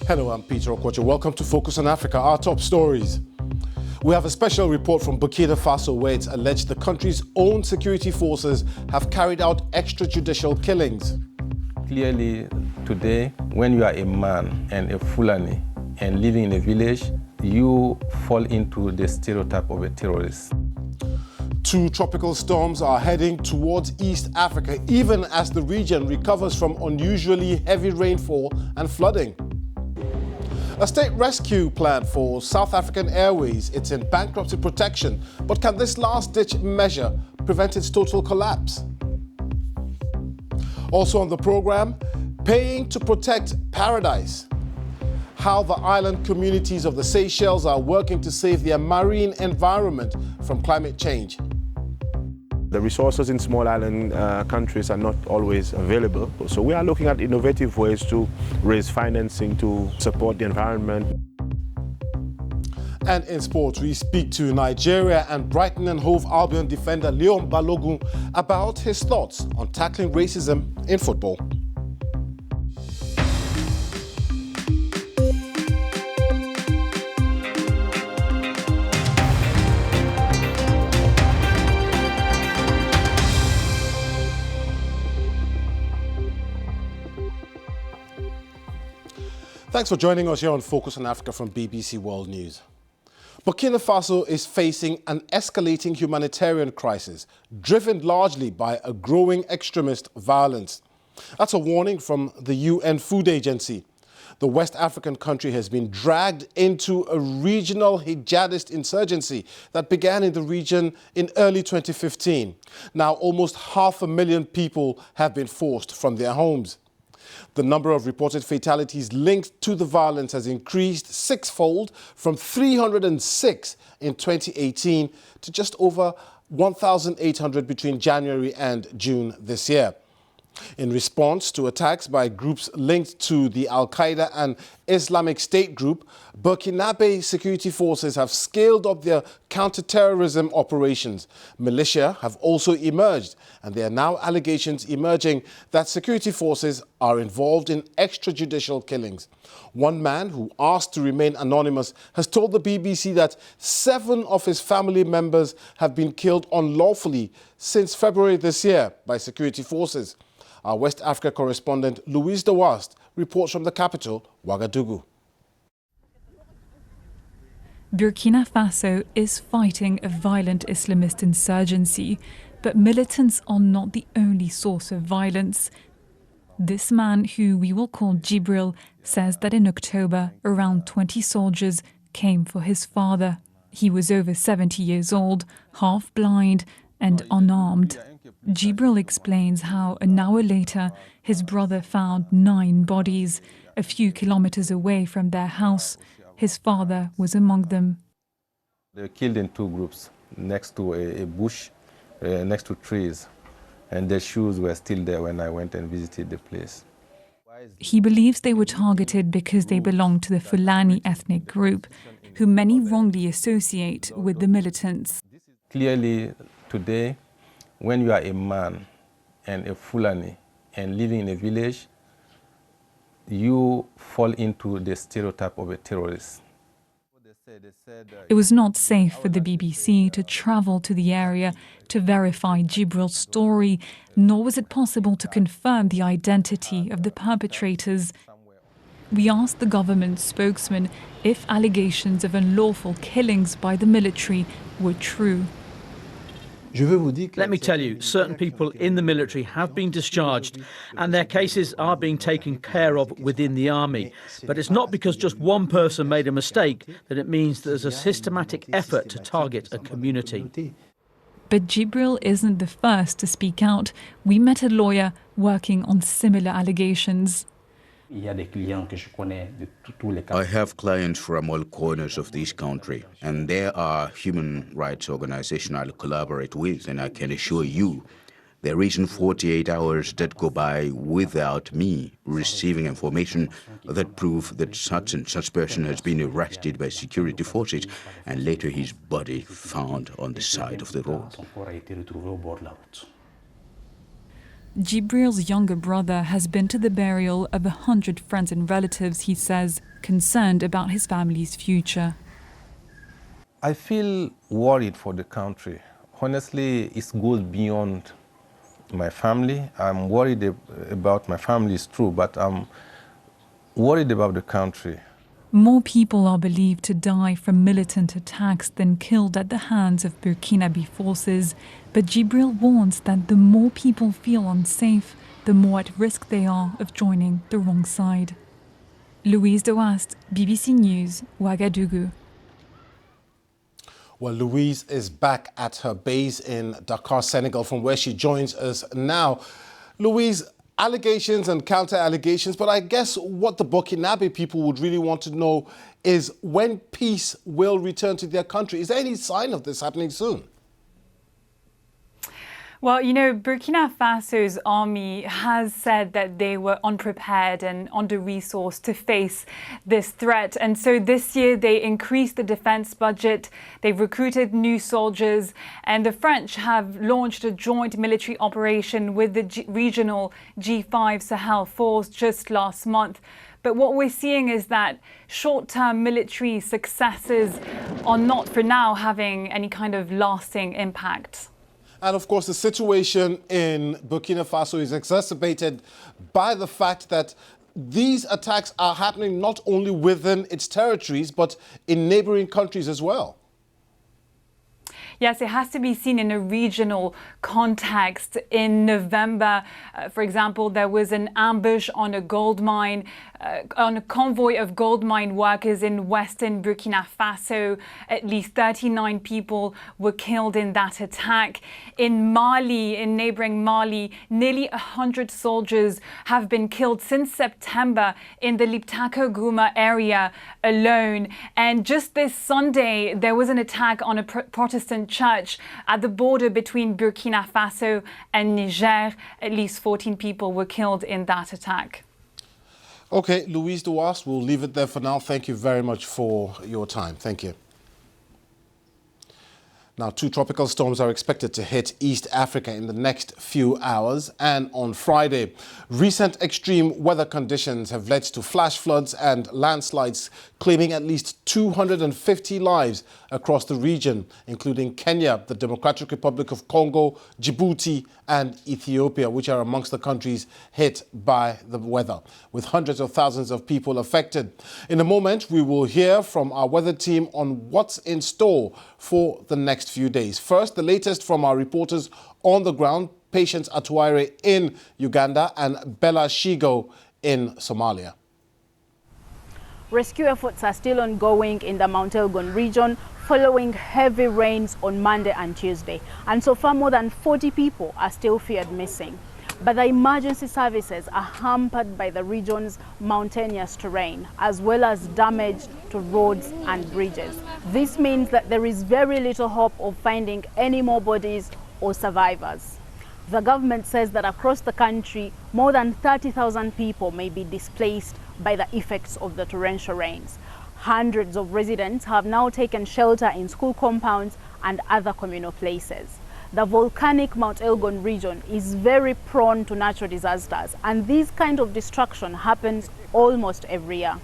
Hello, I'm Peter Okwocha. Welcome to Focus on Africa, our top stories. We have a special report from Burkina Faso where it's alleged the country's own security forces have carried out extrajudicial killings. Clearly, today, when you are a man and a Fulani and living in a village, you fall into the stereotype of a terrorist. Two tropical storms are heading towards East Africa, even as the region recovers from unusually heavy rainfall and flooding. A state rescue plan for South African Airways. It's in bankruptcy protection, but can this last-ditch measure prevent its total collapse? Also on the program, paying to protect paradise. How the island communities of the Seychelles are working to save their marine environment from climate change. The resources in small island countries are not always available. So we are looking at innovative ways to raise financing to support the environment. And in sports, we speak to Nigeria and Brighton and Hove Albion defender Leon Balogun about his thoughts on tackling racism in football. Thanks for joining us here on Focus on Africa from BBC World News. Burkina Faso is facing an escalating humanitarian crisis, driven largely by a growing extremist violence. That's a warning from the UN Food Agency. The West African country has been dragged into a regional jihadist insurgency that began in the region in early 2015. Now, almost 500,000 people have been forced from their homes. The number of reported fatalities linked to the violence has increased sixfold from 306 in 2018 to just over 1,800 between January and June this year. In response to attacks by groups linked to the Al-Qaeda and Islamic State group, Burkinabe security forces have scaled up their counter-terrorism operations. Militia have also emerged, and there are now allegations emerging that security forces are involved in extrajudicial killings. One man who asked to remain anonymous has told the BBC that 7 of his family members have been killed unlawfully since February this year by security forces. Our West Africa correspondent Louise de Wast reports from the capital, Ouagadougou. Burkina Faso is fighting a violent Islamist insurgency, but militants are not the only source of violence. This man, who we will call Jibril, says that in October, around 20 soldiers came for his father. He was over 70 years old, half blind and unarmed. Jibril explains how an hour later, his brother found 9 bodies a few kilometers away from their house. His father was among them. They were killed in 2 groups, next to a bush, next to trees, and their shoes were still there when I went and visited the place. He believes they were targeted because they belong to the Fulani ethnic group, who many wrongly associate with the militants. Clearly, today, when you are a man and a Fulani and living in a village, you fall into the stereotype of a terrorist. It was not safe for the BBC to travel to the area to verify Jibril's story, nor was it possible to confirm the identity of the perpetrators. We asked the government spokesman if allegations of unlawful killings by the military were true. Let me tell you, certain people in the military have been discharged and their cases are being taken care of within the army. But it's not because just one person made a mistake that it means there's a systematic effort to target a community. But Jibril isn't the first to speak out. We met a lawyer working on similar allegations. I have clients from all corners of this country, and there are human rights organizations I collaborate with, and I can assure you there isn't 48 hours that go by without me receiving information that prove that such and such person has been arrested by security forces and later his body found on the side of the road. Jibril's younger brother has been to the burial of 100 friends and relatives, he says, concerned about his family's future. I feel worried for the country. Honestly, it goes beyond my family. I'm worried about my family, it's true, but I'm worried about the country. More people are believed to die from militant attacks than killed at the hands of Burkinabe forces, but Jibril warns that the more people feel unsafe, the more at risk they are of joining the wrong side. Louise de Wast, BBC News, Ouagadougou. Well, Louise is back at her base in Dakar, Senegal, from where she joins us now. Louise, allegations and counter-allegations, but I guess what the Burkinabe people would really want to know is when peace will return to their country. Is there any sign of this happening soon? Well, you know, Burkina Faso's army has said that they were unprepared and under-resourced to face this threat. And so this year they increased the defense budget, they've recruited new soldiers, and the French have launched a joint military operation with the regional G5 Sahel force just last month. But what we're seeing is that short-term military successes are not for now having any kind of lasting impact. And of course, the situation in Burkina Faso is exacerbated by the fact that these attacks are happening not only within its territories, but in neighboring countries as well. Yes, it has to be seen in a regional context. In November, for example, there was an ambush on a gold mine, on a convoy of gold mine workers in western Burkina Faso. At least 39 people were killed in that attack. In Mali, in neighboring Mali, nearly 100 soldiers have been killed since September in the Liptako Gouma area alone. And just this Sunday, there was an attack on a Protestant church at the border between Burkina Faso and Niger. At least 14 people were killed in that attack. Okay, Louise de Wast, we'll leave it there for now. Thank you very much for your time. Thank you. Now, 2 tropical storms are expected to hit East Africa in the next few hours and on Friday. Recent extreme weather conditions have led to flash floods and landslides, claiming at least 250 lives across the region, including Kenya, the Democratic Republic of Congo, Djibouti and Ethiopia, which are amongst the countries hit by the weather, with hundreds of thousands of people affected. In a moment, we will hear from our weather team on what's in store for the next few days. First, the latest from our reporters on the ground, Patience Atuaire in Uganda and Bella Shigo in Somalia. Rescue efforts are still ongoing in the Mount Elgon region following heavy rains on Monday and Tuesday. And so far, more than 40 people are still feared missing. But the emergency services are hampered by the region's mountainous terrain, as well as damage to roads and bridges. This means that there is very little hope of finding any more bodies or survivors. The government says that across the country, more than 30,000 people may be displaced by the effects of the torrential rains. Hundreds of residents have now taken shelter in school compounds and other communal places. The volcanic Mount Elgon region is very prone to natural disasters, and this kind of destruction happens almost every year.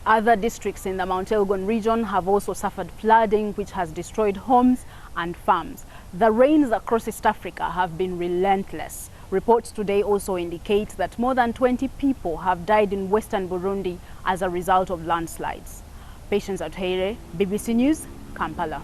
Other districts in the Mount Elgon region have also suffered flooding, which has destroyed homes and farms. The rains across East Africa have been relentless. Reports today also indicate that more than 20 people have died in western Burundi as a result of landslides. Patience Atuaire, BBC News, Kampala.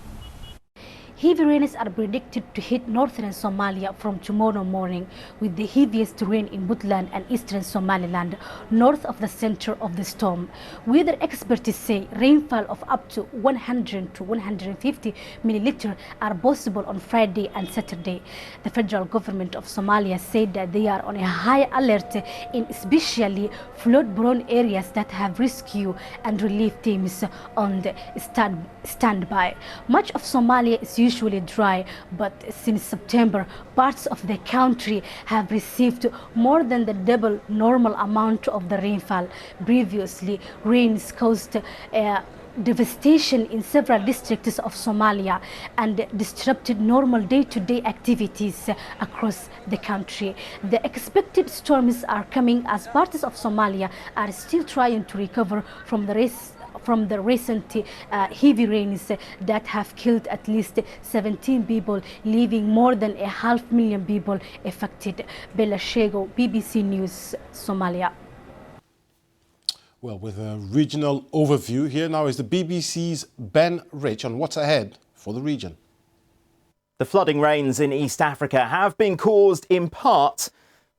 Heavy rains are predicted to hit northern Somalia from tomorrow morning, with the heaviest rain in Puntland and eastern Somaliland, north of the center of the storm. Weather experts say rainfall of up to 100 to 150 milliliters are possible on Friday and Saturday. The federal government of Somalia said that they are on a high alert in especially flood-prone areas that have rescue and relief teams on the standby. Much of Somalia is usually dry, but since September, parts of the country have received more than the double normal amount of the rainfall. Previously, rains caused devastation in several districts of Somalia and disrupted normal day-to-day activities across the country. The expected storms are coming as parts of Somalia are still trying to recover from the recent heavy rains that have killed at least 17 people, leaving more than 500,000 people affected. Bella Shego, BBC News, Somalia. Well, with a regional overview, here now is the BBC's Ben Rich on what's ahead for the region. The flooding rains in East Africa have been caused in part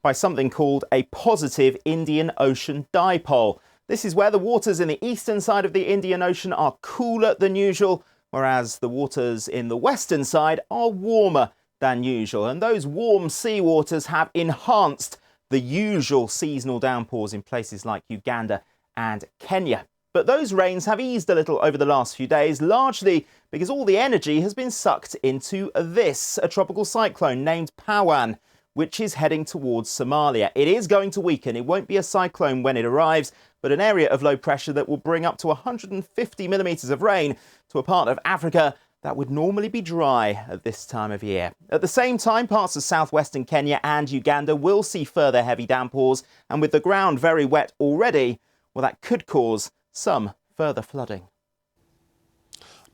by something called a positive Indian Ocean dipole. This is where the waters in the eastern side of the Indian Ocean are cooler than usual, whereas the waters in the western side are warmer than usual. And those warm sea waters have enhanced the usual seasonal downpours in places like Uganda and Kenya. But those rains have eased a little over the last few days, largely because all the energy has been sucked into this, a tropical cyclone named Pawan, which is heading towards Somalia. It is going to weaken. It won't be a cyclone when it arrives, but an area of low pressure that will bring up to 150 millimetres of rain to a part of Africa that would normally be dry at this time of year. At the same time, parts of southwestern Kenya and Uganda will see further heavy downpours, and with the ground very wet already, well, that could cause some further flooding.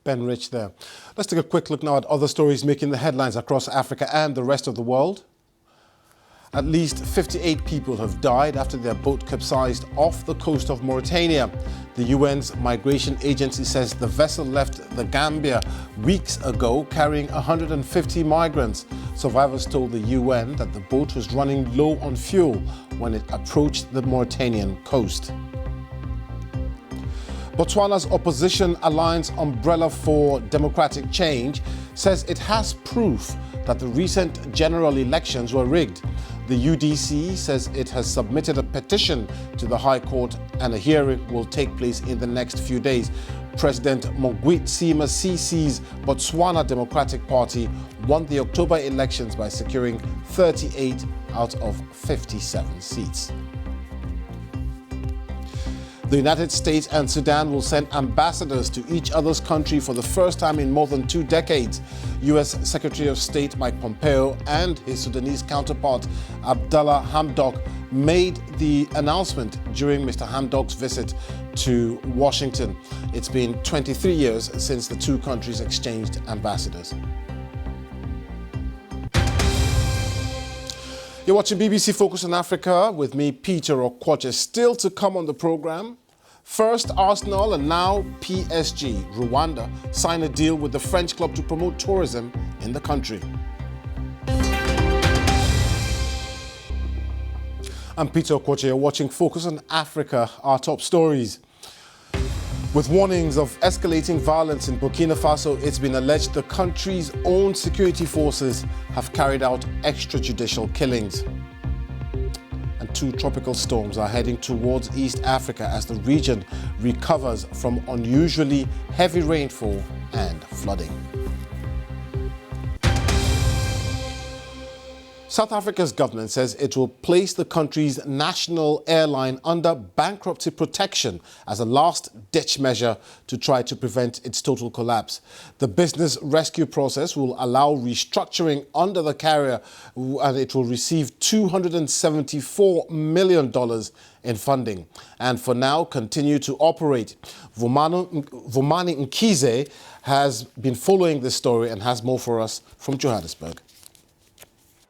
Ben Rich there. Let's take a quick look now at other stories making the headlines across Africa and the rest of the world. At least 58 people have died after their boat capsized off the coast of Mauritania. The UN's migration agency says the vessel left the Gambia weeks ago carrying 150 migrants. Survivors told the UN that the boat was running low on fuel when it approached the Mauritanian coast. Botswana's opposition alliance Umbrella for Democratic Change says it has proof that the recent general elections were rigged. The UDC says it has submitted a petition to the High Court and a hearing will take place in the next few days. President Mogwitsi Masisi's Botswana Democratic Party won the October elections by securing 38 out of 57 seats. The United States and Sudan will send ambassadors to each other's country for the first time in more than 2 decades. U.S. Secretary of State Mike Pompeo and his Sudanese counterpart Abdallah Hamdok made the announcement during Mr. Hamdok's visit to Washington. It's been 23 years since the two countries exchanged ambassadors. You're watching BBC Focus on Africa with me, Peter Okwoche. Still to come on the program. First, Arsenal and now PSG, Rwanda, sign a deal with the French club to promote tourism in the country. I'm Peter Okwoche. You're watching Focus on Africa, our top stories. With warnings of escalating violence in Burkina Faso, it's been alleged the country's own security forces have carried out extrajudicial killings. And 2 tropical storms are heading towards East Africa as the region recovers from unusually heavy rainfall and flooding. South Africa's government says it will place the country's national airline under bankruptcy protection as a last-ditch measure to try to prevent its total collapse. The business rescue process will allow restructuring under the carrier, and it will receive $274 million in funding and for now continue to operate. Vumani Nkize has been following this story and has more for us from Johannesburg.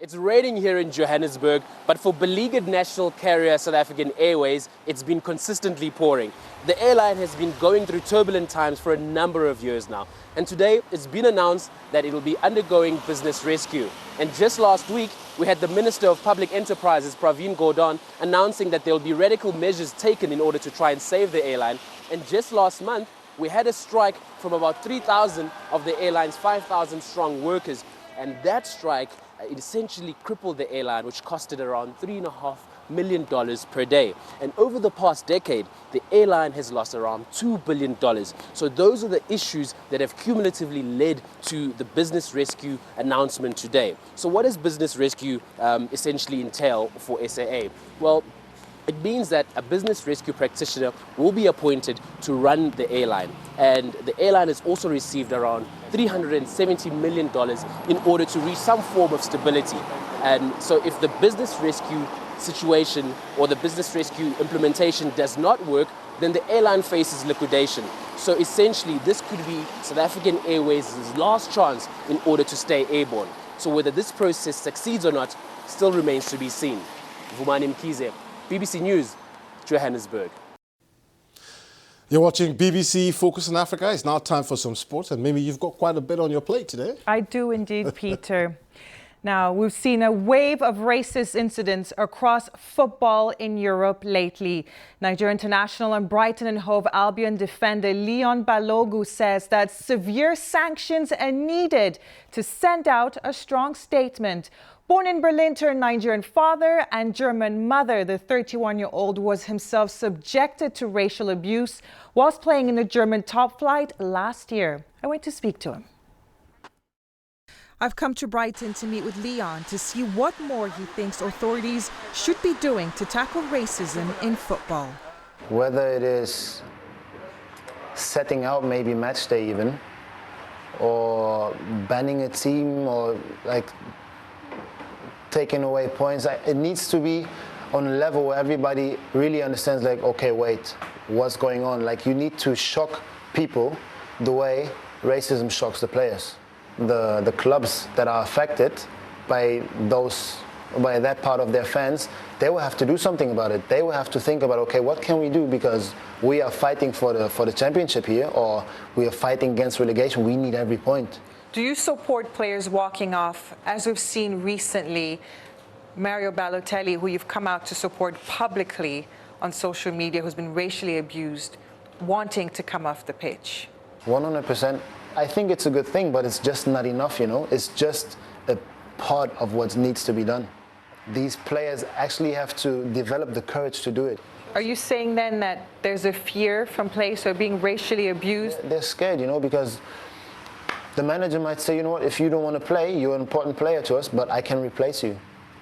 It's raining here in Johannesburg, but for beleaguered national carrier South African Airways, it's been consistently pouring. The airline has been going through turbulent times for a number of years now. And today, it's been announced that it will be undergoing business rescue. And just last week, we had the Minister of Public Enterprises, Pravin Gordhan, announcing that there will be radical measures taken in order to try and save the airline. And just last month, we had a strike from about 3,000 of the airline's 5,000 strong workers. And that strike essentially crippled the airline, which costed around $3.5 million per day. And over the past decade, the airline has lost around $2 billion. So those are the issues that have cumulatively led to the business rescue announcement today. So what does business rescue essentially entail for SAA? Well, It means that a business rescue practitioner will be appointed to run the airline. And the airline has also received around $370 million in order to reach some form of stability. And so if the business rescue situation or the business rescue implementation does not work, then the airline faces liquidation. So essentially, this could be South African Airways' last chance in order to stay airborne. So whether this process succeeds or not still remains to be seen. Vumani Mkize, BBC News, Johannesburg. You're watching BBC Focus on Africa. It's now time for some sports, and maybe you've got quite a bit on your plate today. I do indeed, Peter. Now, we've seen a wave of racist incidents across football in Europe lately. Nigeria international and Brighton and Hove Albion defender Leon Balogun says that severe sanctions are needed to send out a strong statement. Born in Berlin to a Nigerian father and German mother, the 31-year-old was himself subjected to racial abuse whilst playing in the German top flight last year. I went to speak to him. I've come to Brighton to meet with Leon to see what more he thinks authorities should be doing to tackle racism in football. Whether it is setting out maybe match day even, or banning a team, or like taking away points, it needs to be on a level where everybody really understands, like, okay, wait, what's going on? Like, you need to shock people the way racism shocks the players. The clubs that are affected by that part of their fans, they will have to do something about it. They will have to think about, okay, what can we do, because we are fighting for the championship here, or we are fighting against relegation. We need every point. Do you support players walking off, as we've seen recently, Mario Balotelli, who you've come out to support publicly on social media, who's been racially abused, wanting to come off the pitch? 100%. I think it's a good thing, but it's just not enough, you know. It's just a part of what needs to be done. These players actually have to develop the courage to do it. Are you saying then that there's a fear from players who are being racially abused? They're scared, you know, because the manager might say, you know what, if you don't want to play, you're an important player to us, but I can replace you.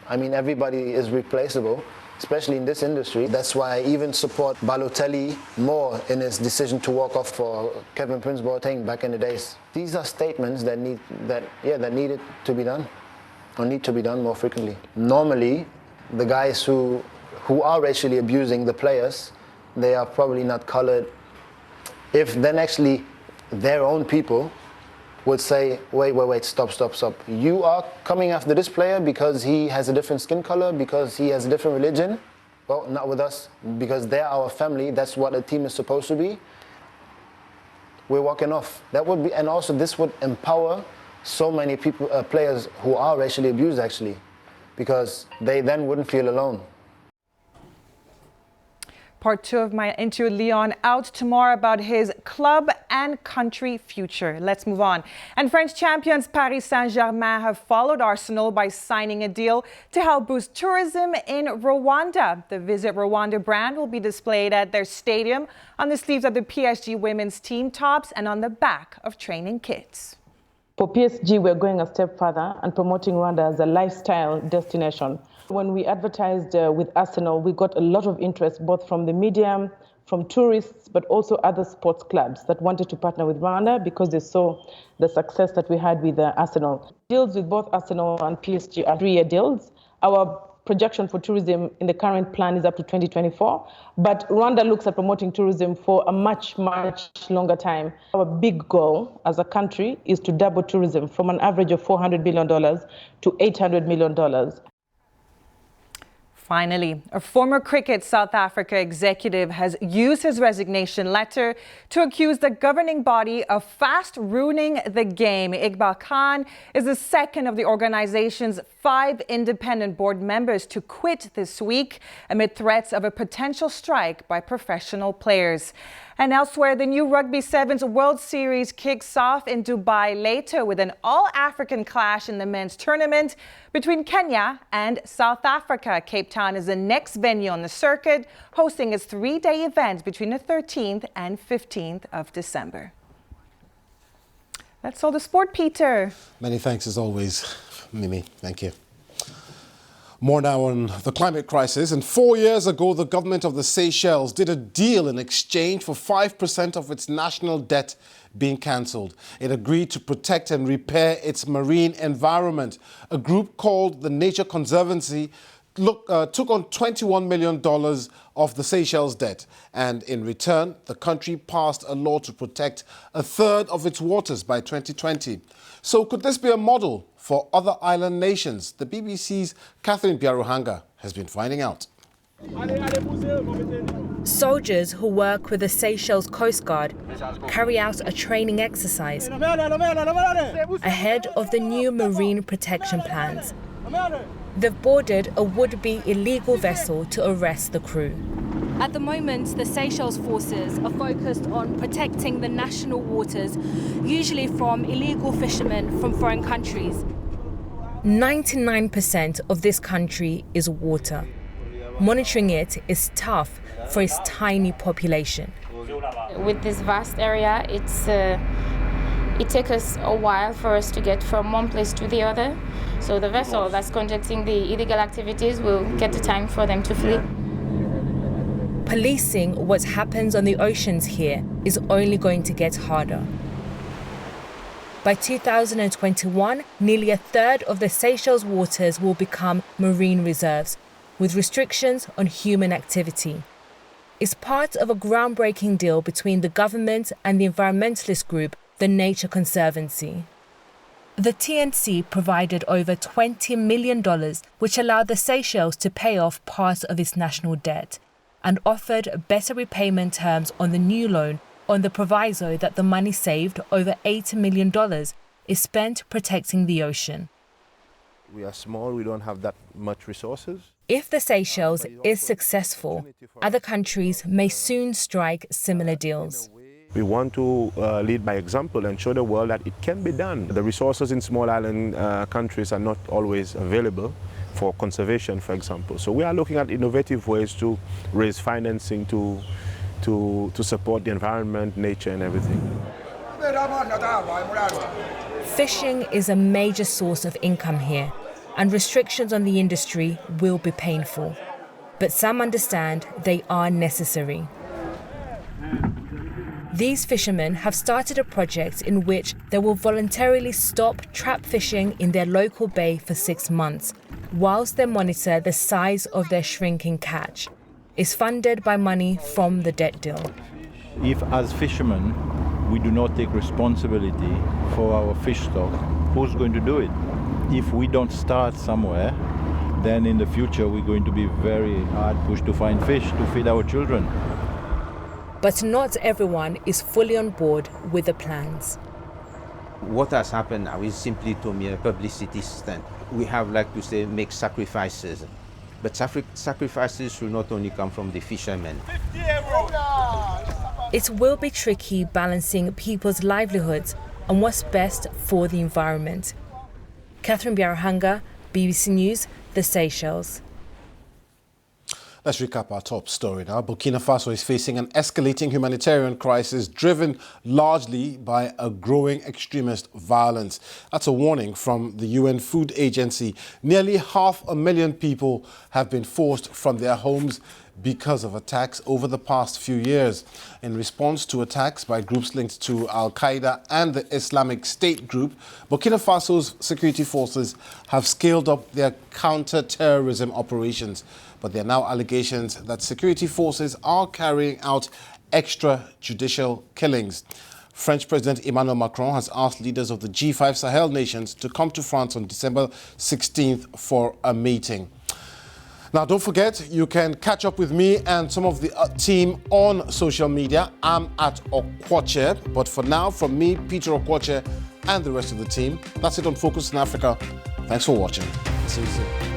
I mean, everybody is replaceable, especially in this industry. That's why I even support Balotelli more in his decision to walk off for Kevin Prince Boateng back in the days. These are statements that needed to be done, or need to be done more frequently. Normally, the guys who are racially abusing the players, they are probably not colored. If then actually their own people would say, wait, stop. You are coming after this player because he has a different skin color, because he has a different religion. Well, not with us, because they're our family. That's what a team is supposed to be. We're walking off. That would be, and also this would empower so many people, players who are racially abused actually, because they then wouldn't feel alone. Part 2 of my interview with Leon out tomorrow about his club and country future. Let's move on. And French champions Paris Saint-Germain have followed Arsenal by signing a deal to help boost tourism in Rwanda. The Visit Rwanda brand will be displayed at their stadium, on the sleeves of the PSG women's team tops, and on the back of training kits. For PSG, we're going a step further and promoting Rwanda as a lifestyle destination. When we advertised with Arsenal, we got a lot of interest, both from the media, from tourists, but also other sports clubs that wanted to partner with Rwanda because they saw the success that we had with Arsenal. Deals with both Arsenal and PSG are 3-year deals. Our projection for tourism in the current plan is up to 2024, but Rwanda looks at promoting tourism for a much, much longer time. Our big goal as a country is to double tourism from an average of $400 million to $800 million. Finally, a former cricket South Africa executive has used his resignation letter to accuse the governing body of fast ruining the game. Iqbal Khan is the second of the organization's 5 independent board members to quit this week amid threats of a potential strike by professional players. And elsewhere, the new Rugby Sevens World Series kicks off in Dubai later with an all-African clash in the men's tournament between Kenya and South Africa. Cape Town is the next venue on the circuit, hosting its 3-day event between the 13th and 15th of December. That's all the sport, Peter. Many thanks as always, Mimi. Thank you. More now on the climate crisis. And 4 years ago, the government of the Seychelles did a deal in exchange for 5% of its national debt being cancelled. It agreed to protect and repair its marine environment. A group called the Nature Conservancy took on $21 million of the Seychelles debt. And in return, the country passed a law to protect a third of its waters by 2020. So could this be a model for other island nations? The BBC's Catherine Biaruhanga has been finding out. Soldiers who work with the Seychelles Coast Guard carry out a training exercise ahead of the new marine protection plans. They've boarded a would-be illegal vessel to arrest the crew. At the moment, the Seychelles forces are focused on protecting the national waters, usually from illegal fishermen from foreign countries. 99% of this country is water. Monitoring it is tough for its tiny population. With this vast area, it takes us a while for us to get from one place to the other. So the vessel that's conducting the illegal activities will get the time for them to flee. Policing what happens on the oceans here is only going to get harder. By 2021, nearly a third of the Seychelles waters will become marine reserves, with restrictions on human activity. It's part of a groundbreaking deal between the government and the environmentalist group, the Nature Conservancy. The TNC provided over $20 million, which allowed the Seychelles to pay off part of its national debt, and offered better repayment terms on the new loan on the proviso that the money saved, over $8 million, is spent protecting the ocean. We are small, we don't have that much resources. If the Seychelles is successful, other countries may soon strike similar deals. We want to lead by example and show the world that it can be done. The resources in small island countries are not always available for conservation, for example. So we are looking at innovative ways to raise financing to support the environment, nature and everything. Fishing is a major source of income here, and restrictions on the industry will be painful. But some understand they are necessary. These fishermen have started a project in which they will voluntarily stop trap fishing in their local bay for 6 months, whilst they monitor the size of their shrinking catch. It's funded by money from the debt deal. If, as fishermen, we do not take responsibility for our fish stock, who's going to do it? If we don't start somewhere, then in the future we're going to be very hard pushed to find fish to feed our children. But not everyone is fully on board with the plans. What has happened now is simply to me a publicity stunt. We have, like to say, make sacrifices. But sacrifices should not only come from the fishermen. It will be tricky balancing people's livelihoods and what's best for the environment. Catherine Biaruhanga, BBC News, the Seychelles. Let's recap our top story now. Burkina Faso is facing an escalating humanitarian crisis driven largely by a growing extremist violence. That's a warning from the UN Food Agency. Nearly 500,000 people have been forced from their homes because of attacks over the past few years. In response to attacks by groups linked to Al-Qaeda and the Islamic State group, Burkina Faso's security forces have scaled up their counter-terrorism operations. But there are now allegations that security forces are carrying out extrajudicial killings. French President Emmanuel Macron has asked leaders of the G5 Sahel nations to come to France on December 16th for a meeting. Now, don't forget, you can catch up with me and some of the team on social media. I'm at Okwoche. But for now, from me, Peter Okwoche, and the rest of the team, that's it on Focus in Africa. Thanks for watching. See you soon.